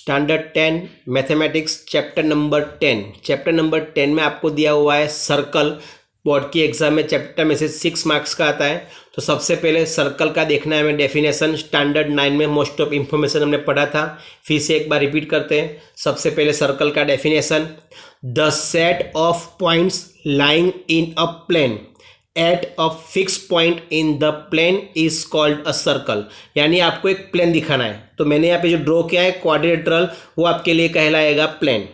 Standard 10 mathematics chapter number 10। Chapter number 10 में आपको दिया हुआ है सर्कल। बोर्ड की एग्जाम में चैप्टर में से 6 मार्क्स का आता है। तो सबसे पहले सर्कल का देखना है हमें डेफिनेशन। स्टैंडर्ड 9 में मोस्ट ऑफ इंफॉर्मेशन हमने पढ़ा था, फिर से एक बार रिपीट करते हैं। सबसे पहले सर्कल का definition, the set of points lying in a plane at a fix point in the plane is called a circle. यानी आपको एक प्लेन दिखाना है, तो मैंने यहाँ पे जो ड्रॉ किया है क्वाड्रिलेटरल, वो आपके लिए कहलाएगा प्लेन।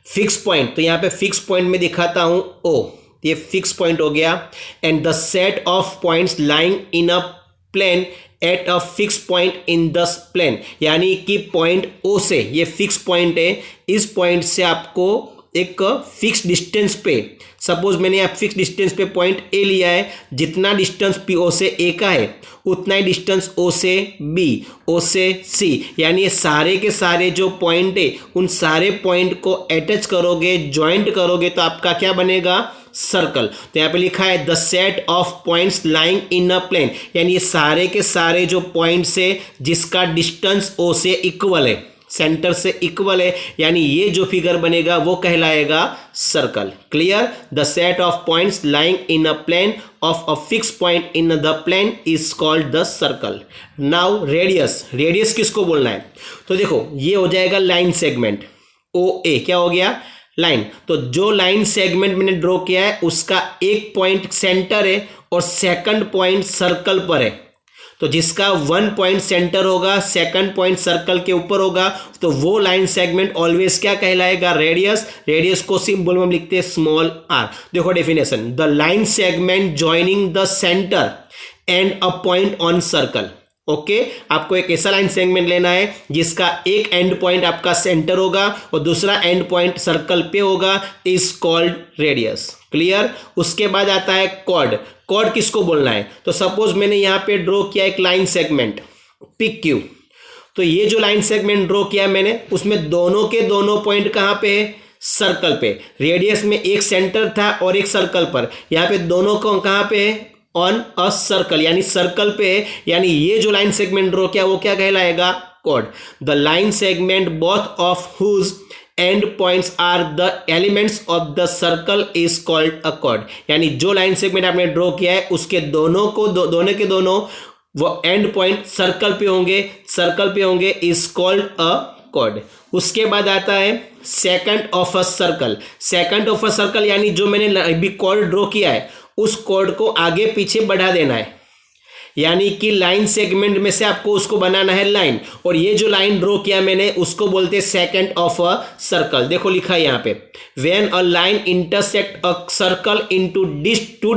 फिक्स पॉइंट, तो यहाँ पे फिक्स पॉइंट में दिखाता हूँ ओ, ये फिक्स पॉइंट हो गया। And the set of points lying in a plane at a fix point in the plane, यानी कि पॉइंट ओ से, ये फिक्स पॉइंट है, इस पॉइंट से आपको एक फिक्स डिस्टेंस पे, सपोज मैंने यहाँ फिक्स डिस्टेंस पे पॉइंट ए लिया है, जितना डिस्टेंस पी ओ से ए का है उतना ही डिस्टेंस ओ से बी, ओ से सी, यानी ये सारे के सारे जो पॉइंट है उन सारे पॉइंट को अटैच करोगे, ज्वाइंट करोगे, तो आपका क्या बनेगा, सर्कल। तो यहाँ पे लिखा है the set of points lying in a plane, यानी ये सारे के सारे जो पॉइंट्स है जिसका डिस्टेंस ओ से इक्वल है, सेंटर से इक्वल है, यानी ये जो फिगर बनेगा वो कहलाएगा circle. Clear? The set of points lying in a plane of a fix point in the plane is called the circle. Now radius, radius किसको बोलना है? तो देखो ये हो जाएगा लाइन सेगमेंट ओ ए, क्या हो गया, लाइन। तो जो लाइन सेगमेंट मैंने ड्रॉ किया है उसका एक पॉइंट सेंटर है और सेकंड पॉइंट सर्कल पर है, तो जिसका 1 पॉइंट सेंटर होगा, सेकंड पॉइंट सर्कल के ऊपर होगा, तो वो लाइन सेगमेंट ऑलवेज क्या कहलाएगा, रेडियस। रेडियस को सिंबल में हम लिखते हैं स्मॉल आर। देखो definition, the line segment joining the centre and a point on circle. Okay, आपको एक ऐसा लाइन सेगमेंट लेना है जिसका एक एंड पॉइंट आपका सेंटर होगा और दूसरा एंड पॉइंट सर्कल पे होगा, इज कॉल्ड रेडियस। क्लियर? उसके बाद आता है कॉर्ड। कॉर्ड किसको बोलना है? तो सपोज मैंने यहाँ पे ड्रॉ किया एक लाइन सेगमेंट पिक क्यू, तो ये जो लाइन सेगमेंट ड्रॉ किया मैंने, उसमें दोनों के दोनों पॉइंट कहाँ पे है, सर्कल पे। रेडियस में एक सेंटर था और एक सर्कल पर, यहाँ पे दोनों को कहाँ पे है, ऑन अ सर्कल, यानी सर्कल पे है, यानी ये जो लाइन सेगमेंट ड्रॉ किया वो क्या कहलाएगा, chord. The line segment both of whose end points are the elements of the circle is called a chord. यानी जो लाइन सेगमेंट आपने ड्रॉ किया है उसके दोनों को दोनों के दोनों वो एंड पॉइंट सर्कल पे होंगे, इज कॉल्ड अ कॉर्ड। उसके बाद आता है second of a circle. Second of a circle यानी जो मैंने अभी कॉर्ड ड्रॉ किया है उस कॉर्ड को आगे पीछे बढ़ा देना है, यानी कि लाइन सेगमेंट में से आपको उसको बनाना है लाइन, और ये जो लाइन ड्रॉ किया मैंने उसको बोलते हैं सेकंड ऑफ अ सर्कल। देखो लिखा है यहाँ पे, when a line intersect a circle into two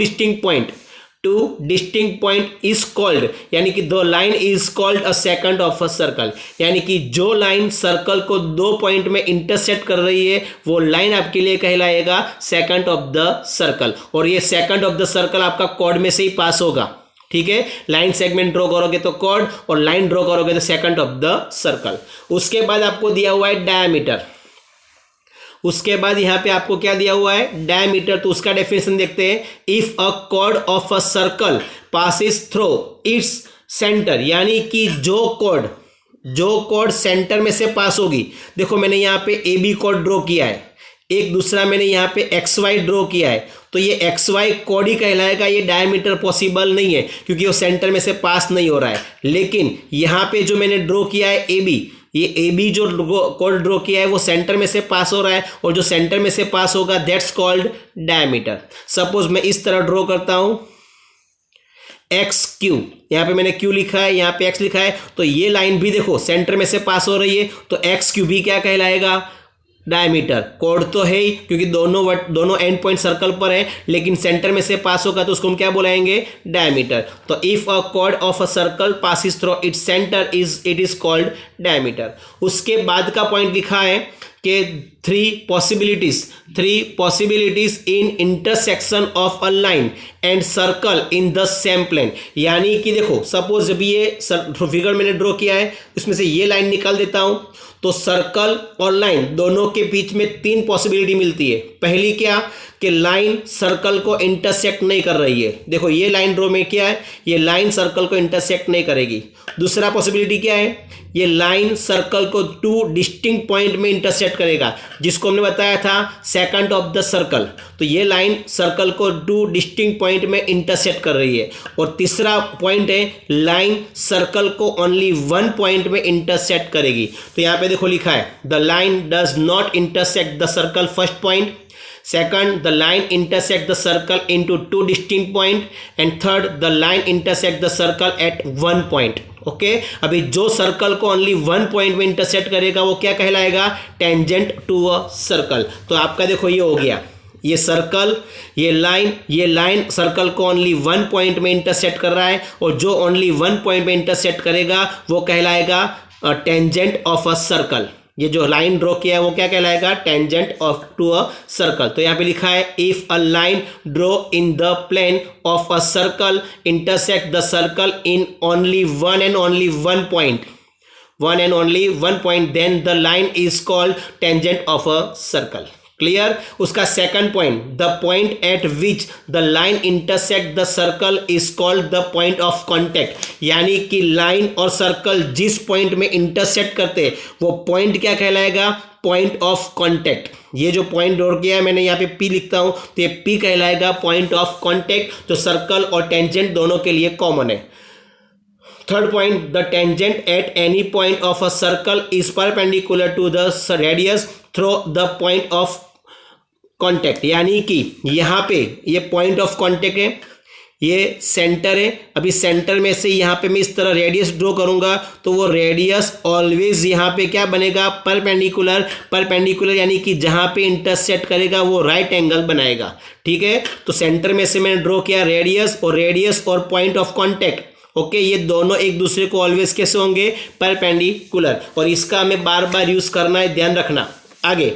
distinct point is called, यानी कि the line is called a second of a circle. यानी कि जो लाइन सर्कल को दो पॉइंट में इंटरसेक्ट कर रही है वो लाइन आपके लिए कहलाएगा सेकंड ऑफ द सर्कल, और ये सेकंड ऑफ द सर्कल आपका कॉर्ड में से ही पास होगा। ठीक है, लाइन सेगमेंट ड्रॉ करोगे तो कॉर्ड और लाइन ड्रॉ करोगे तो सेकंड ऑफ द सर्कल। उसके बाद आपको दिया हुआ है डायमीटर। उसके बाद यहाँ पे आपको क्या दिया हुआ है, डायमीटर। तो उसका डेफिनेशन देखते हैं, if a chord of a circle passes through its centre, यानी कि जो कॉर्ड सेंटर में से पास होगी। देखो मैंने यहाँ पे ए बी कॉर्ड ड्रॉ किया है, एक दूसरा मैंने यहाँ पे एक्स वाई ड्रॉ किया है, तो ये एक्स वाई कॉर्ड ही कहलाएगा। ये डायमीटर पॉसिबल नहीं है क्योंकि वो सेंटर में से पास नहीं हो रहा है। लेकिन यहाँ पे जो मैंने ड्रॉ किया है ए बी, ये ए बी जो कॉर्ड ड्रॉ किया है वो सेंटर में से पास हो रहा है, और जो सेंटर में से पास होगा दैट्स कॉल्ड डायमीटर। सपोज मैं इस तरह ड्रॉ करता हूं एक्स क्यू, यहाँ पे मैंने क्यू लिखा है, यहाँ पे एक्स लिखा है, तो ये लाइन भी देखो सेंटर में से पास हो रही है, तो एक्स क्यू भी क्या कहलाएगा, डायमीटर। कॉर्ड तो है ही क्योंकि दोनों एंड पॉइंट सर्कल पर है, लेकिन सेंटर में से पास होगा तो उसको हम क्या बुलाएंगे, डायमीटर। तो if a chord of a circle passes through its centre it is called diameter. उसके बाद का पॉइंट लिखा है कि three possibilities in intersection of a line and circle in the same plane. यानी कि देखो सपोज जब ये फिगर मैंने ड्रॉ किया है, उसमें से ये लाइन निकाल देता हूं, तो सर्कल और लाइन दोनों के बीच में 3 पॉसिबिलिटी मिलती है। पहली क्या, कि लाइन सर्कल को इंटरसेक्ट नहीं कर रही है। देखो ये लाइन ड्रॉ में क्या है, ये लाइन सर्कल को इंटरसेक्ट नहीं करेगी। दूसरा पॉसिबिलिटी क्या है, ये लाइन सर्कल को टू डिस्टिंक्ट पॉइंट में इंटरसेक्ट करेगा, जिसको हमने बताया था सेकंड ऑफ द सर्कल। तो ये लाइन सर्कल को टू डिस्टिंक्ट पॉइंट में इंटरसेक्ट कर रही है। और तीसरा पॉइंट है लाइन सर्कल को ओनली वन पॉइंट में इंटरसेक्ट करेगी। तो यहाँ पे देखो लिखा है the line does not intersect the circle first point, second the line intersect the circle into two distinct point, and third the line intersect the circle at one point. Okay अभी जो circle को only one point में intersect करेगा वो क्या कहलाएगा, tangent to a circle. तो आपका देखो ये हो गया, ये सर्कल, ये लाइन सर्कल को ओनली वन पॉइंट में इंटरसेक्ट कर रहा है, और जो ओनली वन पॉइंट में इंटरसेक्ट करेगा वो कहलाएगा टेंजेंट ऑफ अ सर्कल। ये जो लाइन ड्रॉ किया है वो क्या कहलाएगा, tangent of to a circle. तो यहाँ पे लिखा है if a line draw in the plane of a circle intersect the circle in only one and only one point then the line is called tangent of a circle. Clear. उसका second point, the point at which the line intersect the circle is called the point of contact. यानी कि line और circle जिस point में intersect करते हैं वो point क्या कहलाएगा, पॉइंट ऑफ कॉन्टेक्ट। ये जो पॉइंट ड्रॉ किया है मैंने यहाँ पे पी लिखता हूं, तो ये पी कहलाएगा पॉइंट ऑफ कॉन्टेक्ट, जो सर्कल और टेंजेंट दोनों के लिए कॉमन है। Third point, the tangent at any point of a circle is perpendicular to the radius through the point of contact. यानी कि यहाँ पे ये पॉइंट ऑफ कॉन्टेक्ट है, ये सेंटर है। अभी सेंटर में से यहाँ पे मैं इस तरह रेडियस ड्रॉ करूंगा तो वो रेडियस ऑलवेज यहाँ पे क्या बनेगा, परपेंडिकुलर यानी कि जहाँ पे इंटरसेक्ट करेगा वो राइट एंगल बनाएगा। ठीक है, तो सेंटर में से मैंने ड्रॉ किया रेडियस और पॉइंट ऑफ कॉन्टेक्ट। ओके, ये दोनों एक दूसरे को ऑलवेज कैसे होंगे, परपेंडिकुलर। और इसका हमें बार बार यूज करना है, ध्यान रखना। आगे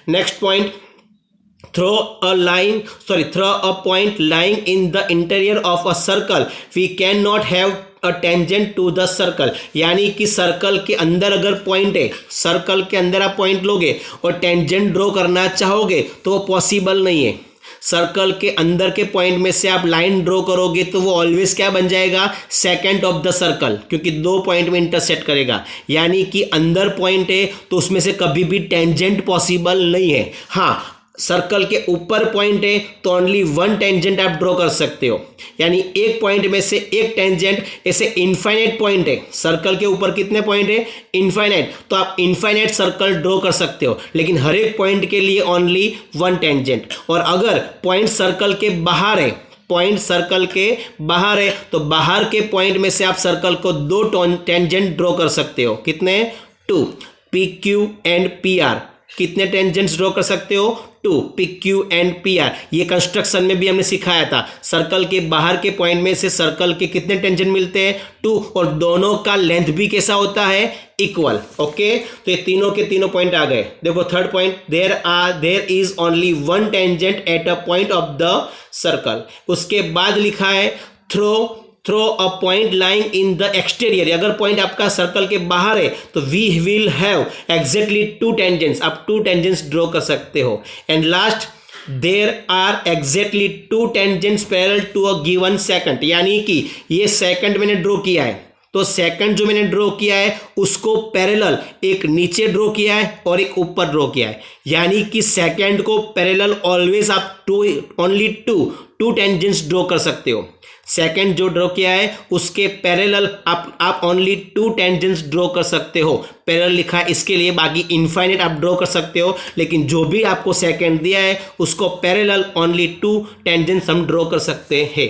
next point, throw a point lying in the interior of a circle we cannot have a tangent to the circle। यानी कि सर्कल के अंदर अगर पॉइंट है, सर्कल के अंदर आप पॉइंट लोगे और टेंजेंट ड्रॉ करना चाहोगे तो वो पॉसिबल नहीं है। सर्कल के अंदर के पॉइंट में से आप लाइन ड्रॉ करोगे तो वो ऑलवेज क्या बन जाएगा, सेकंड ऑफ द सर्कल, क्योंकि दो पॉइंट में इंटरसेक्ट करेगा। यानी कि अंदर पॉइंट है तो उसमें से कभी भी टेंजेंट पॉसिबल नहीं है। हाँ, सर्कल के ऊपर पॉइंट है तो ओनली वन टेंजेंट आप ड्रॉ कर सकते हो, यानी एक पॉइंट में से एक टेंजेंट। ऐसे इनफाइनाइट पॉइंट है, सर्कल के ऊपर कितने पॉइंट है, इनफाइनाइट, तो आप इनफाइनाइट सर्कल ड्रॉ कर सकते हो, लेकिन हर एक पॉइंट के लिए ओनली वन टेंजेंट। और अगर पॉइंट सर्कल के बाहर है, तो बाहर के पॉइंट में से आप सर्कल को दो टेंजेंट ड्रॉ कर सकते हो। कितने, two, P Q and P R. कितने टेंजेंट्स ड्रॉ कर सकते हो, two, P Q and P R. ये कंस्ट्रक्शन में भी हमने सिखाया था। सर्कल के बाहर के पॉइंट में से सर्कल के कितने टेंजेंट मिलते हैं, टू, और दोनों का लेंथ भी कैसा होता है, इक्वल। ओके, तो ये तीनों के तीनों पॉइंट आ गए। देखो third point, there is only one tangent at a point of the circle. उसके बाद लिखा है through a point lying in the exterior. अगर पॉइंट आपका सर्कल के बाहर है तो we will have exactly two tangents, आप टू टेंजेंट्स ड्रॉ कर सकते हो। And last, there are exactly two tangents parallel to a given second. यानी कि ये सेकंड मैंने ड्रॉ किया है, तो सेकंड जो मैंने ड्रॉ किया है उसको पैरेलल एक नीचे ड्रॉ किया है और एक ऊपर ड्रॉ किया है। यानी कि सेकंड को पैरेलल ऑलवेज आप ओनली टू टेंजेंट्स ड्रॉ कर सकते हो। सेकंड जो ड्रॉ किया है उसके पैरेलल आप ओनली टू टेंजेंट्स ड्रॉ कर सकते हो। पैरेलल लिखा है इसके लिए, बाकी इनफाइनाइट आप ड्रॉ कर सकते हो, लेकिन जो भी आपको सेकंड दिया है उसको पैरेलल ओनली टू टेंजेंट्स हम ड्रॉ कर सकते हैं।